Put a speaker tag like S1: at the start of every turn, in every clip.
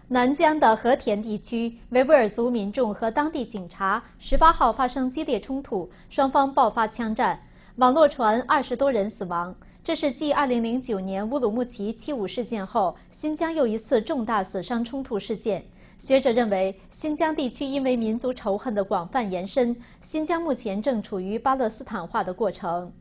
S1: 南疆的和田地区，维吾尔族民众和当地警察18号发生激烈冲突，双方爆发枪战，网络传20多人死亡。这是继2009年乌鲁木齐75事件后，新疆又一次重大死伤冲突事件。学者认为，新疆地区因为民族仇恨的广泛延伸，新疆目前正处于巴勒斯坦化的过程。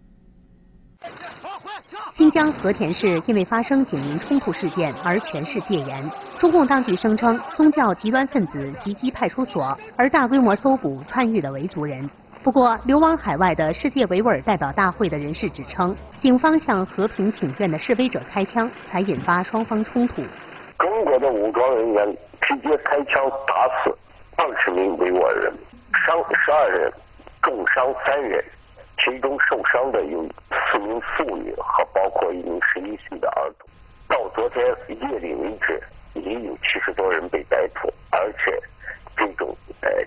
S2: 新疆和田市因为发生警民冲突事件而全市戒严。中共当局声称，宗教极端分子袭击派出所，而大规模搜捕参与的维族人。不过，流亡海外的世界维吾尔代表大会的人士指称，警方向和平请愿的示威者开枪，才引发双方冲突。
S3: 中国的武装人员直接开枪打死20名维吾尔人，伤12人，重伤3人。其中受伤的有4名妇女和包括1名11岁的儿童。到昨天夜里为止，已有70多人被逮捕，而且这种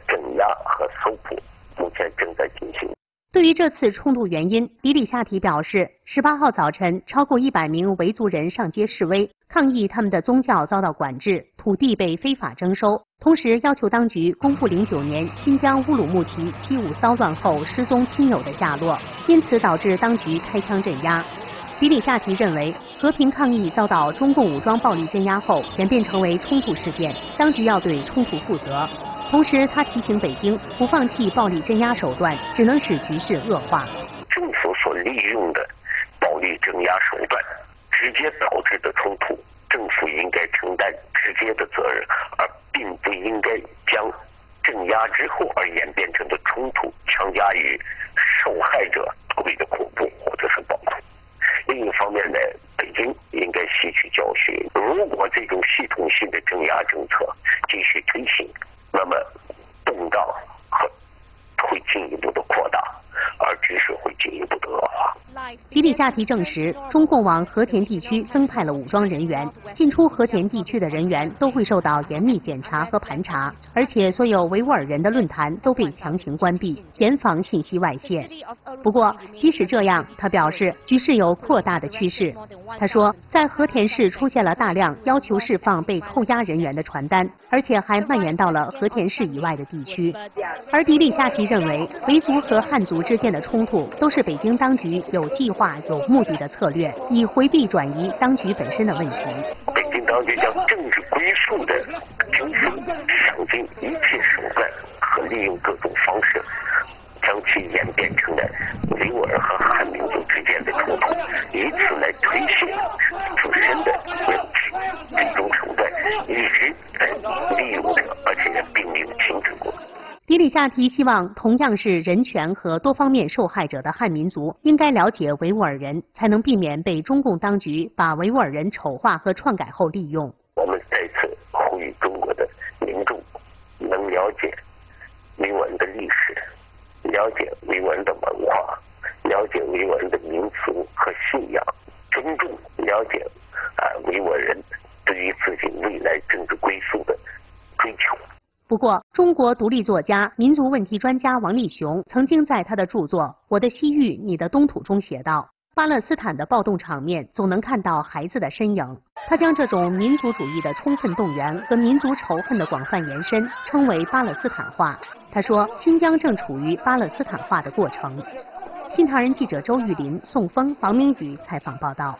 S3: 镇压和搜捕目前正在进行。
S2: 对于这次冲突原因，迪里夏提表示，18号早晨，超过100名维族人上街示威，抗议他们的宗教遭到管制，土地被非法征收，同时要求当局公布09年新疆乌鲁木齐75骚乱后失踪亲友的下落，因此导致当局开枪镇压。迪里夏提认为，和平抗议遭到中共武装暴力镇压后，演变成为冲突事件，当局要对冲突负责。同时，他提醒北京不放弃暴力镇压手段，只能使局势恶化。
S3: 政府所利用的暴力镇压手段，直接导致的冲突，政府应该承担直接的责任，而并不应该将镇压之后而演变成的冲突强加于受害者为的恐怖或者是暴徒。另一方面呢，北京应该吸取教训，如果这种系统性的镇压政策继续推行，那么动荡会进一步的扩大，而局势会进一步的恶化。
S2: 迪里夏提证实，中共往和田地区增派了武装人员，进出和田地区的人员都会受到严密检查和盘查，而且所有维吾尔人的论坛都被强行关闭，严防信息外泄。不过，即使这样，他表示局势有扩大的趋势。他说，在和田市出现了大量要求释放被扣押人员的传单，而且还蔓延到了和田市以外的地区。而迪里夏提认为，维族和汉族之间的冲突都是北京当局有计划、有目的的策略，以回避转移当局本身的问题。
S3: 北京当局将政治归属的精神想尽一切手段和利用各种方式，将其演变成了维吾尔和汉民族之间的冲突，以此来推卸自身的问题。这种手段一直在利用着，而且并没有停止过。
S2: 迪里夏提希望，同样是人权和多方面受害者的汉民族，应该了解维吾尔人，才能避免被中共当局把维吾尔人丑化和篡改后利用。
S3: 我们再次呼吁中国的民众能了解维吾尔的历史，了解维吾尔的文化，了解维吾尔的民族和信仰，尊重了解维吾尔人对于自己未来政治归宿的追求。
S2: 不过，中国独立作家、民族问题专家王立雄曾经在他的著作《我的西域，你的东土》中写道，巴勒斯坦的暴动场面总能看到孩子的身影。他将这种民族主义的充分动员和民族仇恨的广泛延伸称为巴勒斯坦化。他说，新疆正处于巴勒斯坦化的过程。新唐人记者周玉林、宋峰、王明宇采访报道。